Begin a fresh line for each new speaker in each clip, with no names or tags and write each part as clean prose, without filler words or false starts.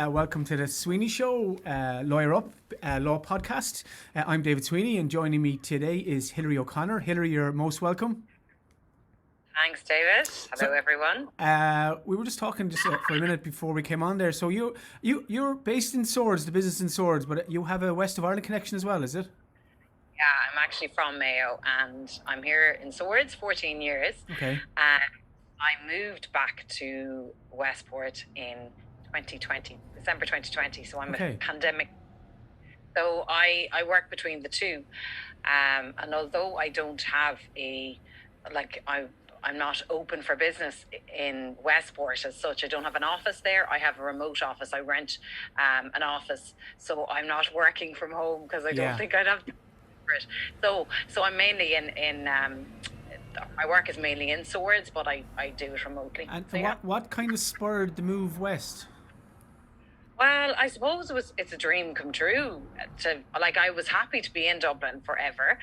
Welcome to the Sweeney Show, Lawyer Up Law Podcast. I'm David Sweeney, and joining me today is Hilary O'Connor. Hilary, you're most welcome.
Thanks, David. Hello, everyone.
We were just talking for a minute before we came on there. So you're based in Swords, the business in Swords, but you have a West of Ireland connection as well, is it?
Yeah, I'm actually from Mayo, and I'm here in Swords 14 years.
Okay.
I moved back to Westport in 2020, December 2020, so I'm a pandemic. So I work between the two. And although I don't have I'm not open for business in Westport as such. I don't have an office there. I have a remote office. I rent an office, so I'm not working from home because I don't think I'd have to for it. So I'm mainly in my work is mainly in Swords, but I do it remotely.
And so what kind of spurred the move west?
Well, I suppose it's a dream come true. I was happy to be in Dublin forever,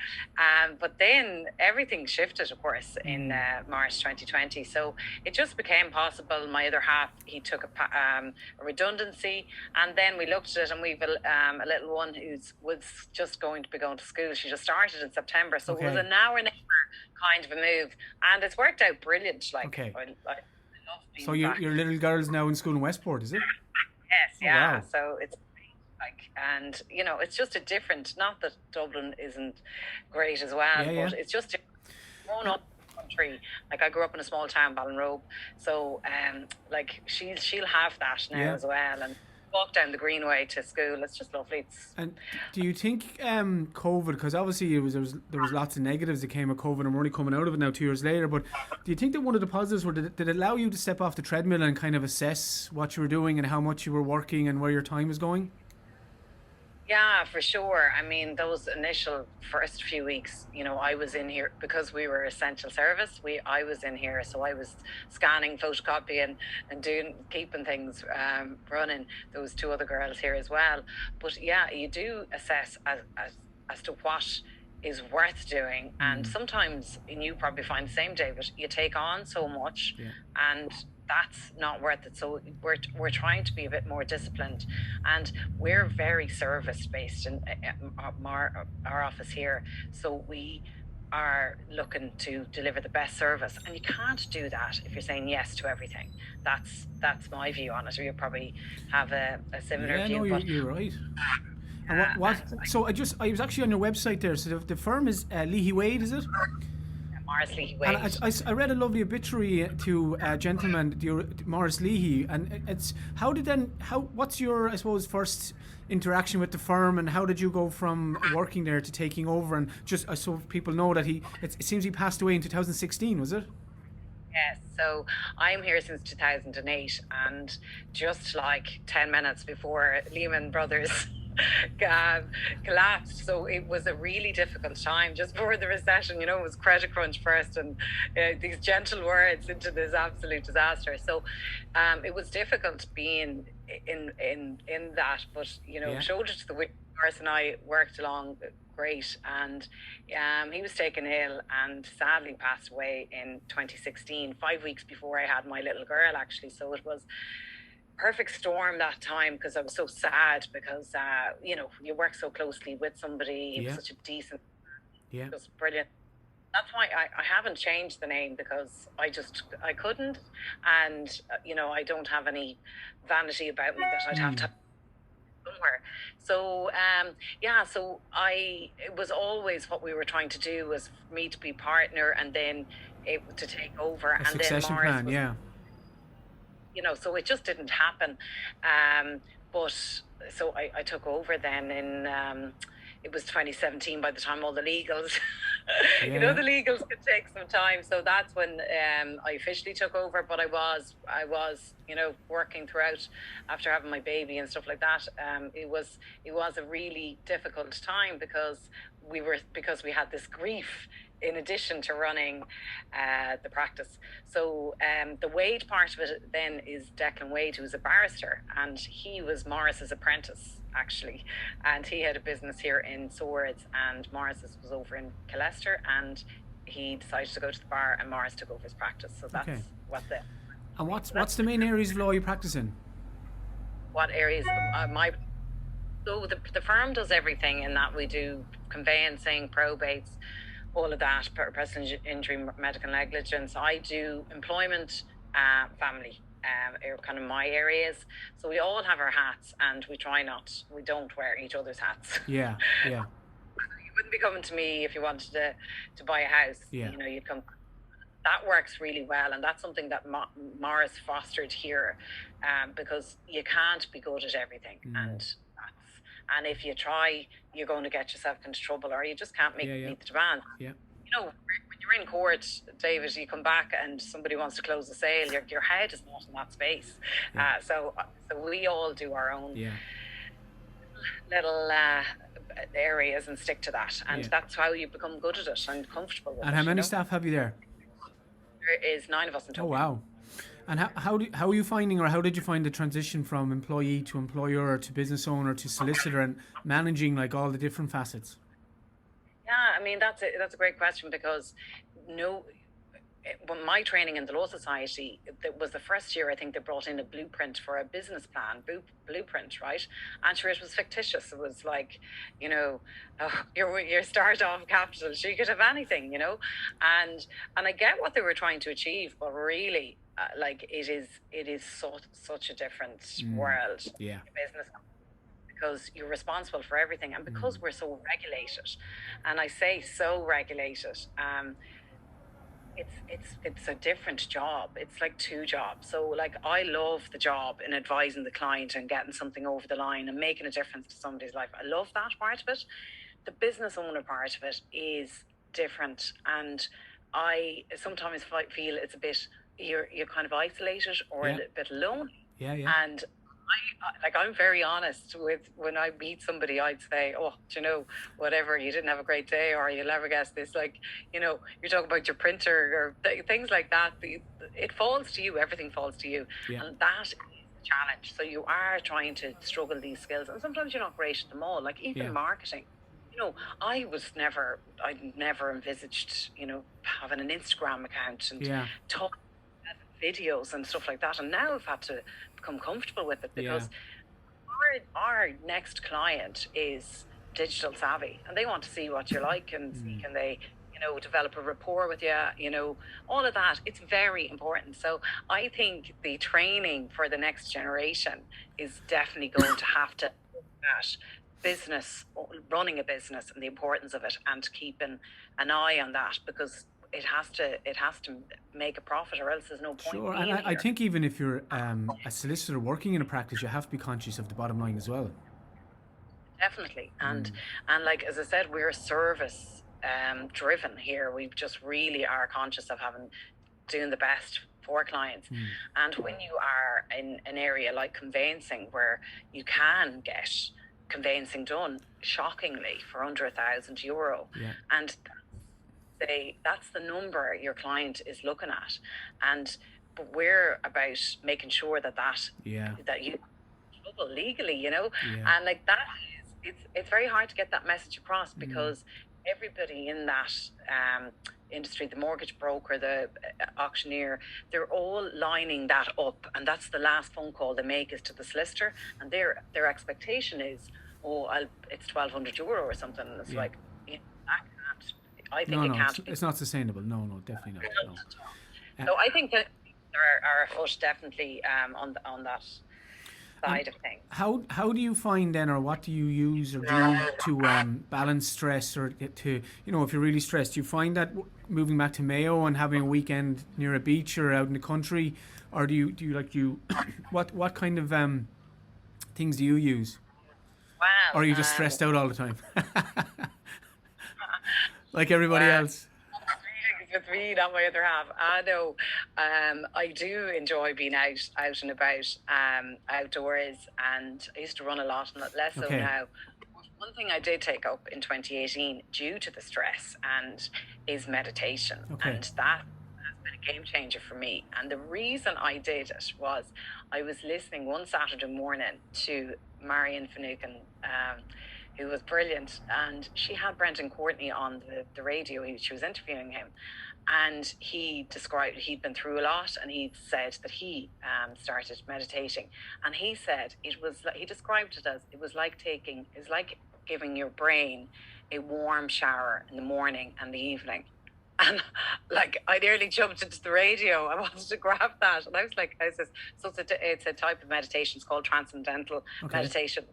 but then everything shifted, of course, in March 2020. So it just became possible. My other half, he took a redundancy, and then we looked at it, and we've a little one was just going to be going to school. She just started in September, so it was a now or never kind of a move, and it's worked out brilliant. I love being
So your little girl's now in school in Westport, is it?
Yes, yeah.
Wow.
So it's and it's just a different. Not that Dublin isn't great as well, but it's just grown up country. I grew up in a small town, Ballinrobe, so she'll have that now as well, and walk down the Greenway to school. It's just lovely.
And do you think COVID, because obviously there was lots of negatives that came of COVID, and we're only coming out of it now 2 years later, but do you think that one of the positives did it allow you to step off the treadmill and kind of assess what you were doing and how much you were working and where your time was going?
Yeah, for sure. I mean, those initial first few weeks, I was in here because we were essential service. I was in here, so I was scanning, photocopying, and keeping things running. There was two other girls here as well. But yeah, you do assess as to what is worth doing, and sometimes, and you probably find the same, David, you take on so much, and that's not worth it. So we're trying to be a bit more disciplined, and we're very service based in our office here. So we are looking to deliver the best service, and you can't do that if you're saying yes to everything. That's my view on it. You probably have a similar view.
No, you're right. And what? So I was actually on your website there. So the firm is Leahy Wade, is it?
Maurice Leahy Wade.
And I read a lovely obituary to a gentleman, Maurice Leahy, and what's your, I suppose, first interaction with the firm, and how did you go from working there to taking over? And just so people know that it seems he passed away in 2016, was it?
Yes, so I'm here since 2008, and just 10 minutes before Lehman Brothers collapsed, so it was a really difficult time just before the recession. It was credit crunch first, and these gentle words into this absolute disaster. So it was difficult being in that, but shoulder to the wheel. Maurice and I worked along great, and he was taken ill and sadly passed away in 2016, 5 weeks before I had my little girl, actually. So it was perfect storm that time, because I was so sad, because you work so closely with somebody. He was such a decent, it was brilliant. That's why I haven't changed the name, because I couldn't, and I don't have any vanity about me that I'd have to somewhere. So so it was always what we were trying to do, was for me to be partner, and then to take over, and
succession
then Maurice
plan,
so it just didn't happen. But so I took over then in, it was 2017 by the time all the legals, the legals could take some time. So that's when I officially took over, but I was working throughout after having my baby and stuff like that. It was a really difficult time, because we had this grief in addition to running the practice. So the Wade part of it then is Declan Wade, who was a barrister, and he was Maurice's apprentice, actually. And he had a business here in Swords, and Maurice's was over in Killester, and he decided to go to the bar, and Maurice took over his practice. So that's what the...
And what's the main areas of law you practice in?
what areas so the firm does everything in that we do conveyancing, probates, all of that, personal injury, medical negligence. I do employment, family, are kind of my areas. So we all have our hats, and we don't wear each other's hats.
Yeah.
You wouldn't be coming to me if you wanted to buy a house.
Yeah.
You'd come. That works really well, and that's something that Maurice fostered here, because you can't be good at everything, and if you try, you're going to get yourself into trouble, or you just can't meet the demand.
Yeah.
When you're in court, David, you come back and somebody wants to close the sale, your head is not in that space.
Yeah.
So we all do our own little areas and stick to that, and that's how you become good at it and comfortable with it.
And how many staff have you there?
There is 9 of us in total.
Oh wow! And how are you finding, or how did you find the transition from employee to employer to business owner to solicitor, and managing like all the different facets?
Yeah, I mean that's a great question, because when my training in the Law Society, it was the first year I think they brought in a blueprint for a business plan, blueprint, right? And sure, it was fictitious. It was like, your start off capital, so you could have anything, and I get what they were trying to achieve, but really, it is such a different world.
Yeah.
Business, because you're responsible for everything, and because we're so regulated, and I say so regulated, it's a different job. It's like 2 jobs. So like, I love the job in advising the client and getting something over the line and making a difference to somebody's life. I love that part of it. The business owner part of it is different, and I sometimes feel it's a bit, you're kind of isolated or a bit lonely. And I'm very honest with, when I meet somebody, I'd say, whatever, you didn't have a great day, or you'll never guess this, you're talking about your printer or things like that. It falls to you, everything falls to you. And that is the challenge. So you are trying to struggle these skills, and sometimes you're not great at them all, like even marketing. I never envisaged, having an Instagram account and talk videos and stuff like that, and now I've had to become comfortable with it, because our next client is digital savvy, and they want to see what you're like, and see, can they develop a rapport with you, all of that. It's very important. So I think the training for the next generation is definitely going to have to look at business, running a business, and the importance of it, and keeping an eye on that, because it has to make a profit, or else there's no point.
Sure, and I think even if you're a solicitor working in a practice, you have to be conscious of the bottom line as well.
Definitely, and like, as I said, we're service driven here. We just really are conscious of doing the best for clients. And when you are in an area like conveyancing, where you can get conveyancing done shockingly for under €1,000, and that's the number your client is looking at, but we're about making sure that you trouble legally, and like that it's very hard to get that message across, because everybody in that industry, the mortgage broker, the auctioneer, they're all lining that up, and that's the last phone call they make is to the solicitor, and their expectation is, it's €1,200 or something, and it's like, that can't. I think it can't be.
It's not sustainable. No, definitely not. No.
So I think that there are a foot definitely on that side of things.
How do you find then, or what do you use or do to balance stress, or to, if you're really stressed, do you find that moving back to Mayo and having a weekend near a beach or out in the country, or do you what kind of things do you use?
Wow.
Or are you just stressed out all the time? Like everybody else.
With me, not my other half. No, I do enjoy being out and about, outdoors, and I used to run a lot, and less so now. One thing I did take up in 2018 due to the stress is meditation, and that has been a game changer for me. And the reason I did it was I was listening one Saturday morning to Marion Finucane, who was brilliant, and she had Brendan Courtney on the radio. She was interviewing him, and he described he'd been through a lot, and he said that he started meditating, and he said he described it as it was like giving your brain a warm shower in the morning and the evening. And like, I nearly jumped into the radio. I wanted to grab that, and I was like, so it's a type of meditation. It's called Transcendental Meditation.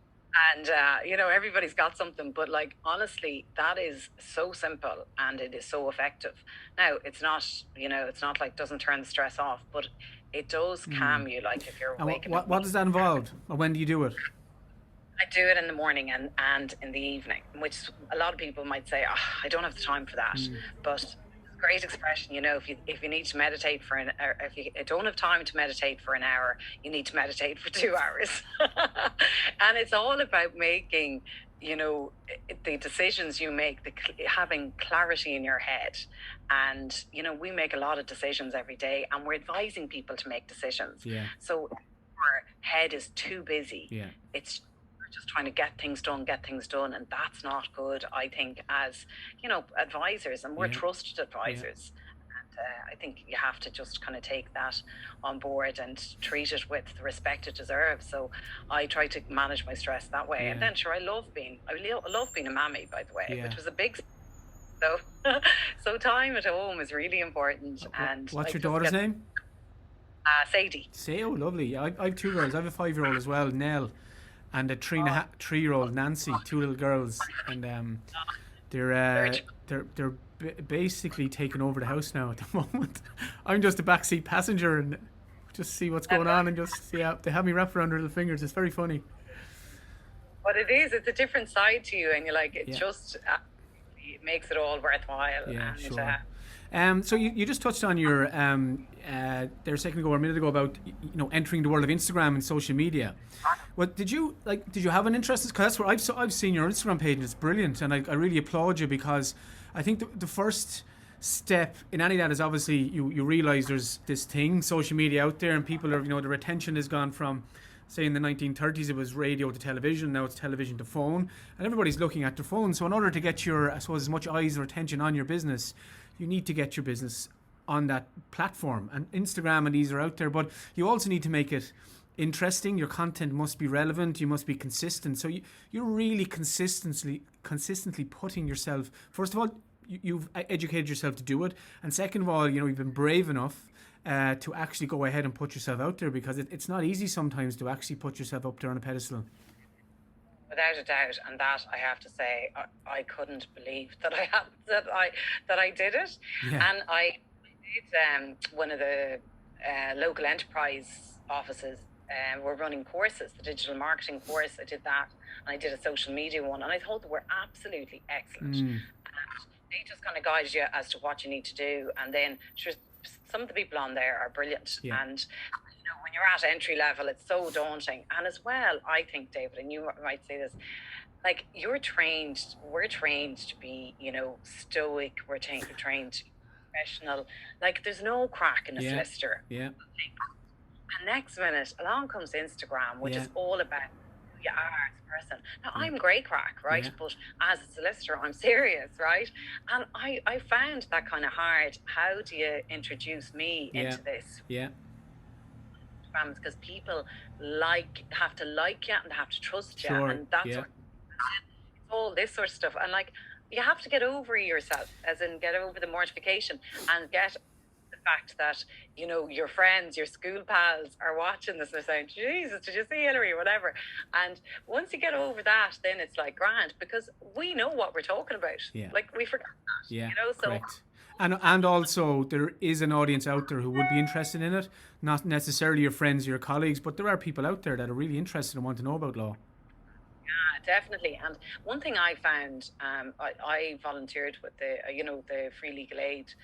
And, everybody's got something, but like, honestly, that is so simple and it is so effective. Now, it's not like doesn't turn the stress off, but it does calm you. Like if you're waking up.
What does that involve? Or when do you do it?
I do it in the morning and in the evening, which a lot of people might say, I don't have the time for that. But great expression, if you need to meditate or if you don't have time to meditate for an hour, you need to meditate for 2 hours. And it's all about making, the decisions you make, having clarity in your head. And, we make a lot of decisions every day, and we're advising people to make decisions.
Yeah.
So our head is too busy.
Yeah.
It's just trying to get things done, and that's not good, I think, as advisors, and we're trusted advisors. And I think you have to just kind of take that on board and treat it with the respect it deserves. So I try to manage my stress that way. And then I love being a mammy, by the way, which was a big so time at home is really important. And
what's your daughter's name?
Sadie.
Oh, lovely. I have 2 girls. I have a 5-year-old as well, Nell, and a 3-year-old Nancy, 2 little girls, and they're basically taking over the house now at the moment. I'm just a backseat passenger and just see what's going on, and they have me wrapped around their little fingers. It's very funny.
But it's a different side to you, and you're like, it it makes it all worthwhile.
Yeah,
and,
sure. So you just touched on your there a minute ago about entering the world of Instagram and social media. What did you have an interest? Because that's where I've seen your Instagram page, and it's brilliant, and I really applaud you, because I think the first step in any of that is obviously you realize there's this thing, social media, out there, and people are their attention has gone from, say, in the 1930s it was radio to television, now it's television to phone, and everybody's looking at their phone. So in order to get as much eyes or attention on your business, you need to get your business on that platform, and Instagram and these are out there, but you also need to make it interesting. Your content must be relevant, you must be consistent. So you're really consistently putting yourself, first of all, you've educated yourself to do it, and second of all, you've been brave enough to actually go ahead and put yourself out there, because it's not easy sometimes to actually put yourself up there on a pedestal.
Without a doubt, and that I have to say, I couldn't believe that I did it.
Yeah.
And I did one of the local enterprise offices. We're running courses, the digital marketing course. I did that, and I did a social media one, and I thought they were absolutely excellent. And they just kind of guide you as to what you need to do, and then some of the people on there are brilliant.
Yeah.
And when you're at entry level, it's so daunting. And as well, I think, David, and you might say this, like, we're trained to be, stoic, we're trained to be professional. Like, there's no crack in a solicitor.
Yeah.
And next minute, along comes Instagram, which is all about who you are as a person. Now, I'm great crack, right?
Yeah.
But as a solicitor, I'm serious, right? And I found that kind of hard. How do you introduce me into this?
Yeah.
Because people have to like you, and they have to trust you,
Sure.
and that's
Yeah.
it's all this sort of stuff. And like, you have to get over yourself, as in get over the mortification, and get the fact that your friends, your school pals are watching this and they're saying, Jesus, did you see Hilary, or whatever. And once you get over that, then it's like grand, because we know what we're talking about. Like, we forgot that.
Yeah,
So
correct. And also, there is an audience out there who would be interested in it. Not necessarily your friends, your colleagues, but there are people out there that are really interested and want to know about law.
Yeah, definitely. And one thing I found, I volunteered with the free legal aid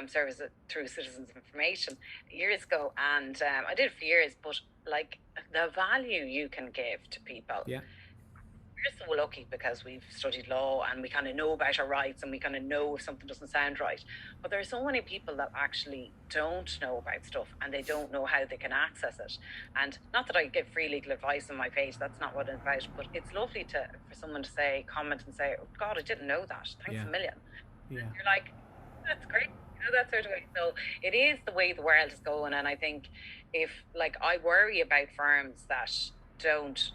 service through Citizens Information years ago, and I did it for years. But like, the value you can give to people, we're so lucky because we've studied law and we kind of know about our rights and we kind of know if something doesn't sound right. But there are so many people that actually don't know about stuff and they don't know how they can access it. And not that I give free legal advice on my page, that's not what it's about, but it's lovely for someone to comment and say, oh God, I didn't know that. Thanks a million.
Yeah.
And you're like, that's great. That sort of way. So it is the way the world is going. And I think I worry about firms that don't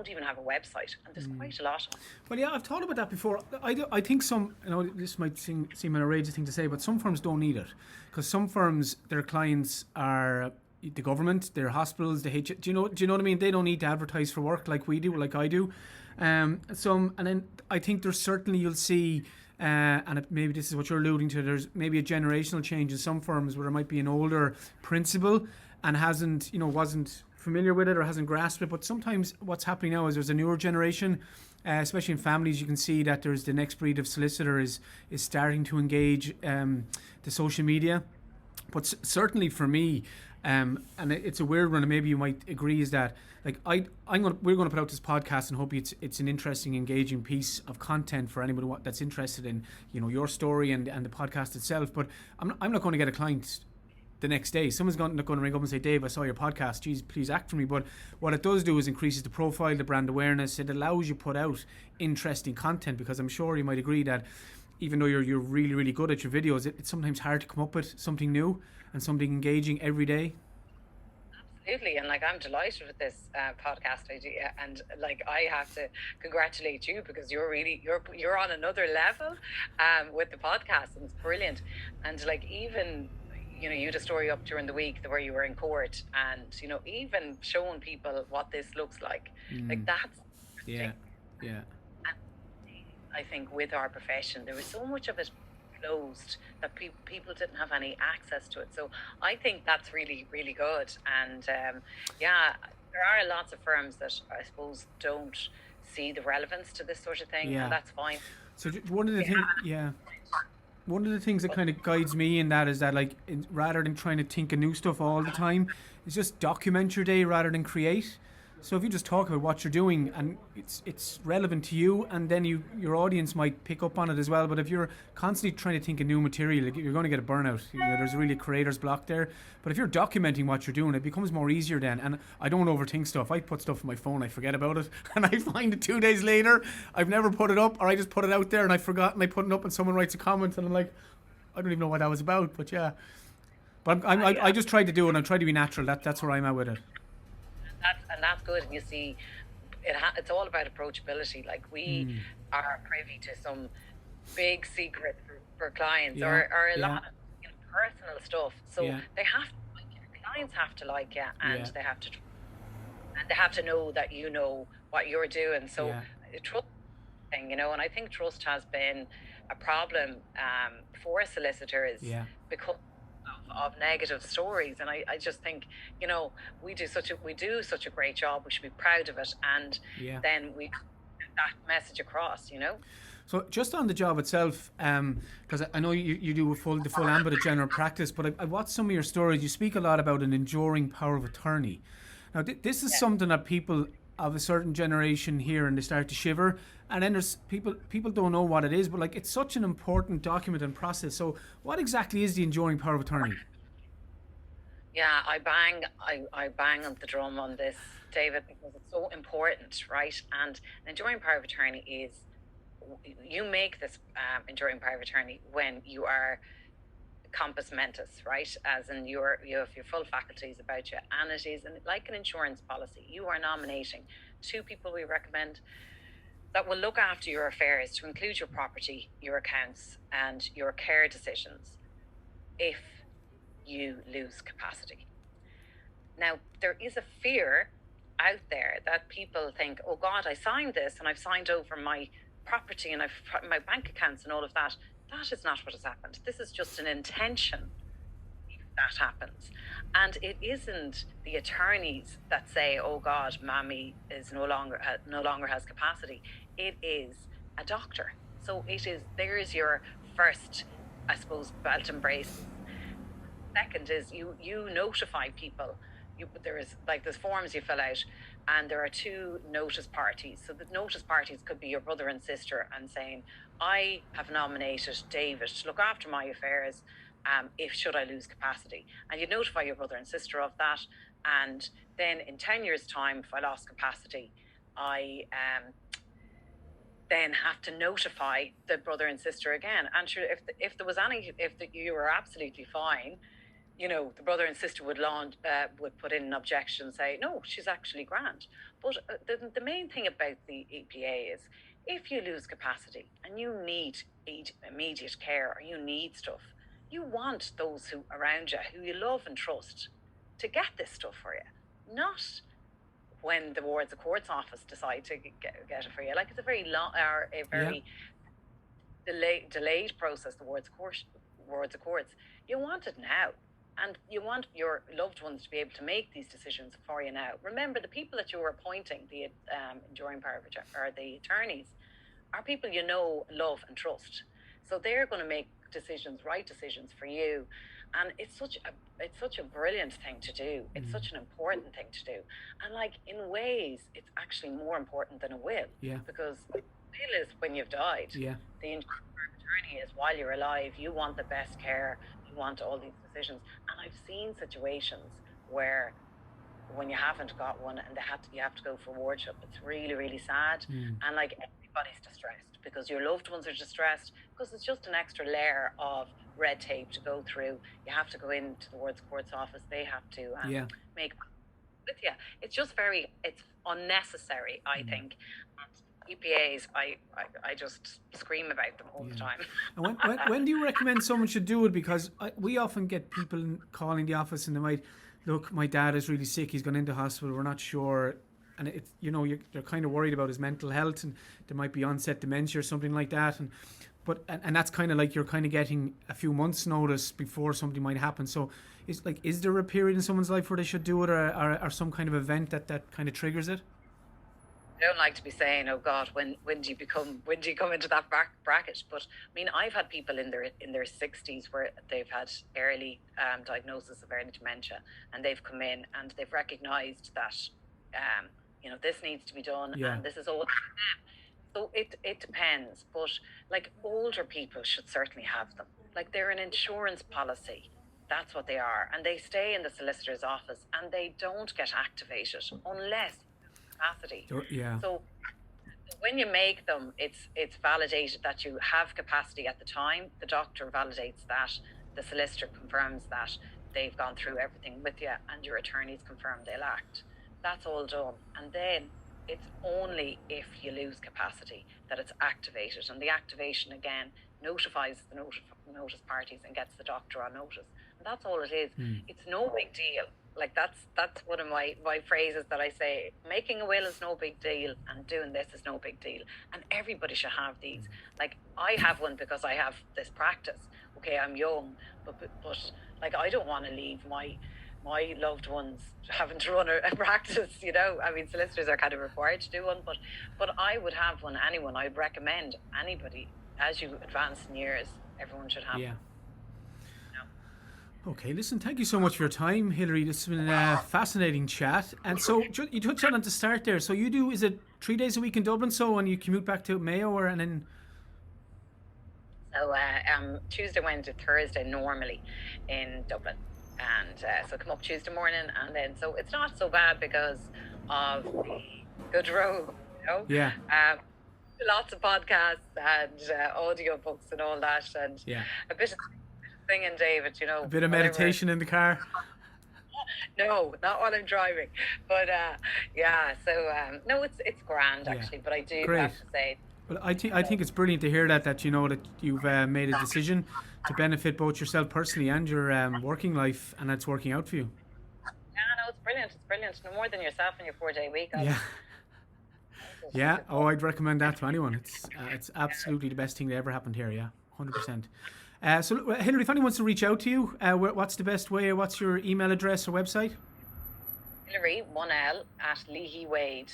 even have a website, and there's quite a lot.
Well, yeah, I've thought about that before. I think some, this might seem an outrageous thing to say, but some firms don't need it, because some firms, their clients are the government, their hospitals, the do you know what I mean? They don't need to advertise for work like we do, like I do. And then I think there's certainly, you'll see, maybe this is what you're alluding to, there's maybe a generational change in some firms where there might be an older principal and wasn't familiar with it or hasn't grasped it. But sometimes what's happening now is there's a newer generation, especially in families. You can see that there's the next breed of solicitor is starting to engage the social media. But certainly for me, and it's a weird one, and maybe you might agree, is that we're going to put out this podcast and hope it's an interesting, engaging piece of content for anybody that's interested in your story and the podcast itself. But I'm not going to get a client the next day. Someone's not going to ring up and say, Dave, I saw your podcast, geez, please act for me. But what it does do is increases the profile, the brand awareness. It allows you to put out interesting content, because I'm sure you might agree that even though you're really, really good at your videos, it's sometimes hard to come up with something new and something engaging every day.
Absolutely. And I'm delighted with this podcast idea, and I have to congratulate you, because you're on another level with the podcast, and it's brilliant. And even you had a story up during the week where you were in court, and even showing people what this looks like, that's
yeah.
And I think with our profession there was so much of it closed that people didn't have any access to it. So I think that's really, really good. And there are lots of firms that I suppose don't see the relevance to this sort of thing, and that's fine.
So one of the things, one of the things that kind of guides me in that is that rather than trying to think of new stuff all the time, is just document your day rather than create. So if you just talk about what you're doing and it's relevant to you, and then your audience might pick up on it as well. But if you're constantly trying to think of new material, you're going to get a burnout. There's really a creator's block there. But if you're documenting what you're doing, it becomes more easier then. And I don't overthink stuff. I put stuff in my phone, I forget about it, and I find it 2 days later, I've never put it up, or I just put it out there and I forgot, and I put it up and someone writes a comment and I'm like, I don't even know what that was about. But yeah. But I just try to do it, and I try to be natural. That's where I'm at with it.
That's good. And you see, it's all about approachability. We are privy to some big secret for clients, or a lot of personal stuff. So they have to like you. Clients have to like you, and they have to know that you know what you're doing. So trust thing, and I think trust has been a problem for solicitors because of negative stories. And I just think we do such a great job. We should be proud of it, and then we get that message across.
So just on the job itself, because I know you do the full ambit of general practice, but I watched some of your stories. You speak a lot about an enduring power of attorney. Now this is something that people of a certain generation hear and they start to shiver, and then there's people don't know what it is, but it's such an important document and process. So what exactly is the enduring power of attorney?
Yeah, I bang on the drum on this, David, because it's so important, right? And an enduring power of attorney is, you make this enduring power of attorney when you are compos mentis, right? As in you have your full faculties about you, and it is like an insurance policy. You are nominating 2 people we recommend that will look after your affairs, to include your property, your accounts, and your care decisions if you lose capacity. Now, there is a fear out there that people think, oh God, I signed this and I've signed over my property and my bank accounts and all of that. That is not what has happened. This is just an intention if that happens. And it isn't the attorneys that say, oh God, Mammy is no longer has capacity. It is a doctor. So there's your first, I suppose, belt and brace. Second is you notify people. There's forms you fill out and there are two notice parties. So the notice parties could be your brother and sister and saying, I have nominated David to look after my affairs if should I lose capacity. And you notify your brother and sister of that. And then in 10 years' time, if I lost capacity, I then have to notify the brother and sister again. And sure, if there was any, you were absolutely fine, you know, the brother and sister would put in an objection and say, no, she's actually grand. But the main thing about the EPA is, if you lose capacity and you need immediate care or you need stuff, you want those who around you, who you love and trust, to get this stuff for you, not when the Wards of Courts office decide to get it for you. Like, it's a very long, or a very delayed process. The Wards of Courts. You want it now. And you want your loved ones to be able to make these decisions for you now. Remember, the people that you're appointing, the enduring power or the attorneys, are people you know, love and trust. So they're going to make decisions, right decisions for you. And it's such a brilliant thing to do. It's such an important thing to do. And like, in ways, it's actually more important than a will.
Yeah.
Because the will is when you've died. Yeah. The attorney is while you're alive. You want the best care. You want all these decisions. And I've seen situations where when you haven't got one and you have to go for wardship, it's really, really sad. And like, everybody's distressed because your loved ones are distressed, because it's just an extra layer of red tape to go through. You have to go into the Wards of Courts office. They have to make with you. It's just it's unnecessary, I think. And EPAs, I just scream about them all the time.
And when do you recommend someone should do it? Because we often get people calling the office and they might, look, my dad is really sick, he's gone into hospital, we're not sure. And it's, you know, they're kind of worried about his mental health, and there might be onset dementia or something like that. And that's kind of like you're kind of getting a few months' notice before something might happen. So is there a period in someone's life where they should do it, or some kind of event that kind of triggers it?
I don't like to be saying, oh God, when do you come into that bracket? But I mean, I've had people in their 60s where they've had early diagnosis of early dementia, and they've come in and they've recognised that you know, this needs to be done, and this is all. So it depends, but like, older people should certainly have them. Like, they're an insurance policy. That's what they are, and they stay in the solicitor's office, and they don't get activated unless capacity. So when you make them, it's validated that you have capacity at the time. The doctor validates that. The solicitor confirms that they've gone through everything with you, and your attorneys confirm they'll act. That's all done, and then it's only if you lose capacity that it's activated, and the activation again notifies the notice parties and gets the doctor on notice, and that's all it is. It's no big deal. Like, that's one of my phrases that I say. Making a will is no big deal, and doing this is no big deal, and everybody should have these. Like, I have one because I have this practice. Okay, I'm young, but like, I don't want to leave my loved ones having to run a practice, you know. I mean, solicitors are kind of required to do one, but I would have one. Anyone, I'd recommend anybody, as you advance in years, everyone should have one.
Okay, listen, thank you so much for your time, Hilary. This has been a fascinating chat. And so you touched on it to start there. So you do, is it 3 days a week in Dublin, so, and you commute back to Mayo, and then?
So Tuesday, Wednesday, Thursday normally in Dublin. And so come up Tuesday morning, and then, so it's not so bad because of the good road, you know?
Yeah.
Lots of podcasts and audio books and all that, and a bit of singing, David, you know.
A bit of meditation in the car.
No, not while I'm driving. But so no, it's grand actually. But I do have to say.
Well, I think it's brilliant to hear that you know that you've made a decision to benefit both yourself personally and your working life, and it's working out for you.
Yeah, no, it's brilliant. It's brilliant. No more than yourself in your 4-day week.
Yeah. Oh, I'd recommend that to anyone. It's absolutely the best thing that ever happened here. Yeah, 100%. So, Hilary, if anyone wants to reach out to you, what's the best way, or what's your email address or website?
Hilary, 1L, at leahywade.ie.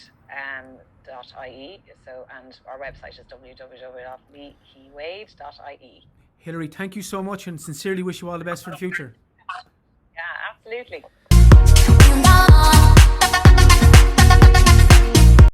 So, and our website is www.leahywade.ie.
Hilary, thank you so much, and sincerely wish you all the best for the future.
Yeah, absolutely.